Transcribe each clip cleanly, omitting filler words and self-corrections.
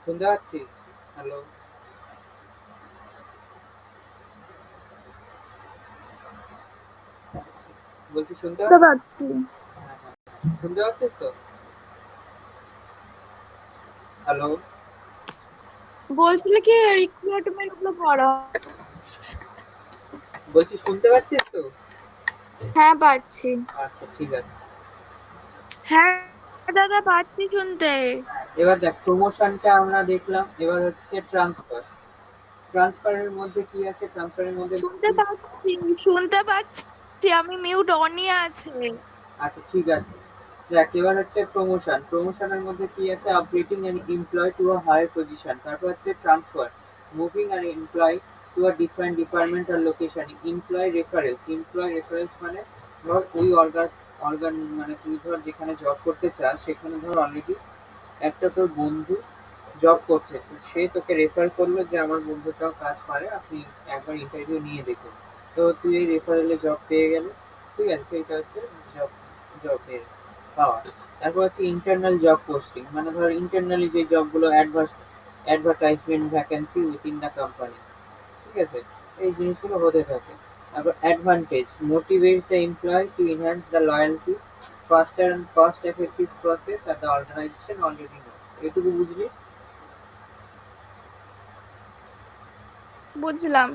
শুনতে পাচ্ছিস? হ্যালো? বলছি শুনতে বুঝতে পাচ্ছিস? পারছি। হ্যাঁ, হ্যাঁ। শুনতে পাচ্ছিস তো? হ্যালো? বলছিলে কি রিক্রুটমেন্ট গুলো করা? বলছি শুনতে পাচ্ছিস তো? হ্যাঁ পাচ্ছি। আচ্ছা ঠিক আছে। হ্যাঁ দাদা পাচ্ছি শুনতে। এবার দেখ প্রমোশনটা আমরা দেখলাম, এবার হচ্ছে ট্রান্সফার। ট্রান্সফারের মধ্যে কি আছে? ট্রান্সফারের মধ্যে শুনতে পাচ্ছি, শুনতে পাচ্ছি, আমি মিউট অনই আছে। আচ্ছা ঠিক আছে। দেখ এবার হচ্ছে প্রমোশন। প্রমোশনের মধ্যে কি আছে? Upgrading an employee to a higher position. তারপর হচ্ছে transfer. Moving an employee to a different department আর location. Employee reference. Employee reference মানে ধর ওই অর্গান মানে তুই ধর যেখানে জব করতে চাস সেখানে ধর অলরেডি একটা তোর বন্ধু জব করছে, তো সে তোকে রেফার করলো যে আমার বন্ধুটাও কাজ পারে, আপনি একবার ইন্টারভিউ নিয়ে দেখুন। তো তুই এই রেফারেলে জব পেয়ে গেলে। ঠিক আছে, তো এটা হচ্ছে জব জবের পাওয়া। তারপর হচ্ছে ইন্টারনাল জব পোস্টিং, মানে ধর ইন্টারনালি যে জবগুলো advertisement vacancy within the company. ঠিক আছে, এই জিনিসগুলো হতে থাকে। তারপর advantage motivates the employee to enhance the loyalty, faster and cost effective process আর দ্য অর্গানাইজেশন অলরেডি নোস। এটুকু বুঝলি? বুঝলাম।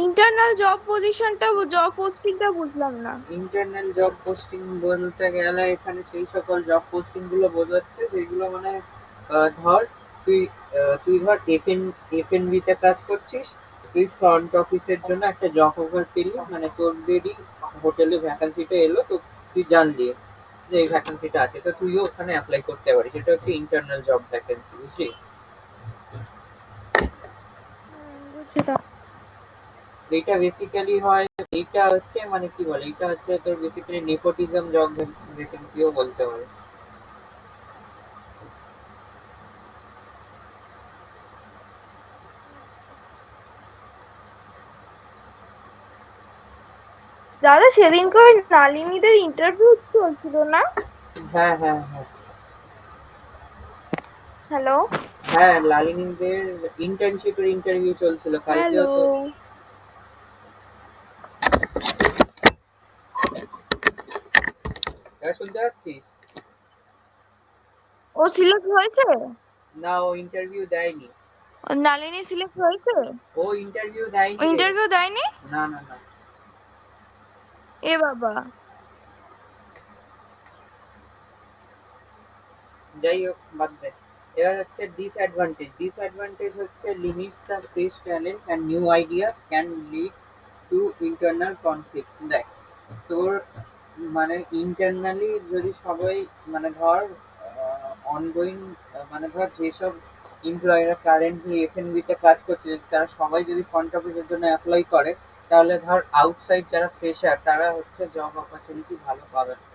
ইন্টারনাল জব পজিশনটা, জব পোস্টিংটা বুঝলাম না। ইন্টারনাল জব পোস্টিং বলতে গেলে এখানে সেই সকল জব পোস্টিং গুলো বোঝাচ্ছে যেগুলো মানে ধর তুই তুই ধর এফএনবি তে কাজ করছিস, তুই ফ্রন্ট অফিসের জন্য একটা জব অফার পেলি, মানে তোদেরই হোটেলে ভ্যাকান্সিটা এলো, তো তুই জানলি যে এই ভ্যাকান্সিটা আছে, তো তুইও ওখানে অ্যাপ্লাই করতে পারিস। এটা হচ্ছে ইন্টারনাল জব ভ্যাকেন্সি, বুঝলি? বুঝলাম। এইটা বেসিক্যালি হয়, এইটা হচ্ছে মানে কি বলে, এইটা হচ্ছে তোর বেসিক্যালি নেপোটিজম জব ভ্যাকেন্সিও বলতে পারিস। দাদা সেদিনকে ওই নালিনীদের ইন্টারভিউ চলছিল না? হ্যাঁ হ্যাঁ হ্যাঁ। হ্যালো হ্যাঁ, লালিনীদের ইন্টার্নশিপের ইন্টারভিউ চলছিল কালকেও হ্যালো। তো। শুনতে পাচ্ছিস? ও সিলেক্ট হয়েছে? না, ও ইন্টারভিউ দেয়নি। নালিনী সিলেক্ট হয়েছে? ও ইন্টারভিউ ও দেয়নি রে। ইন্টারভিউ দেয়নি? না না না। এ বাবা। যাই হোক, বাদ দে। এবার হচ্ছে ডিসঅ্যাডভান্টেজ। ডিসঅ্যাডভান্টেজ হচ্ছে limits the fresh talent and new ideas can lead to internal conflict. দেখ তোর মানে ইন্টারনালি যদি সবাই মানে ধর অনগোয়িং, মানে ধর যেসব এমপ্লয়িরা কারেন্টলি এফএনবিতে কাজ করছে তারা সবাই যদি ফ্রন্ট অফিসের জন্য অ্যাপ্লাই করে, তাহলে ধর আউটসাইড যারা ফ্রেশার তারা হচ্ছে জব অপরচুনিটি ভালো পাবে না।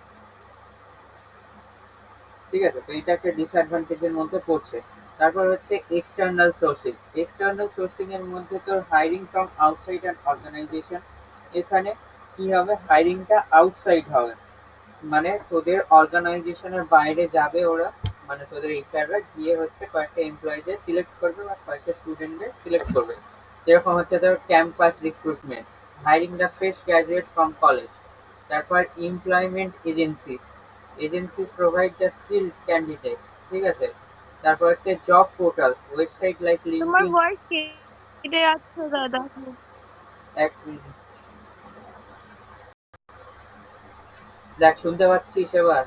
ঠিক আছে, তো এটা একটা ডিসঅ্যাডভান্টেজের মধ্যে পড়ছে। তারপর হচ্ছে এক্সটার্নাল সোর্সিং। এক্সটার্নাল সোর্সিং এর মধ্যে তোর hiring from outside and organisation. এখানে কি হবে? হায়ারিংটা আউটসাইড হবে, মানে তোদের অর্গানাইজেশনের বাইরে যাবে ওরা, মানে তোদের এইচআররা গিয়ে হচ্ছে কয়েকটা এমপ্লয়ীদের সিলেক্ট করবে বা কয়েকটা স্টুডেন্টদের সিলেক্ট করবে। যেরকম হচ্ছে তোর campus recruitment, hiring the fresh graduate from college. তারপর employment agencies, agencies provide the skilled candidates. ঠিক আছে, তারপর হচ্ছে জব পোর্টালস, ওয়েবসাইট লাইক তোমার লিঙ্কডইন। ভয়েস কেটে যাচ্ছে দাদা। এক মিনিট, দেখ শুনতে পাচ্ছিস এবার?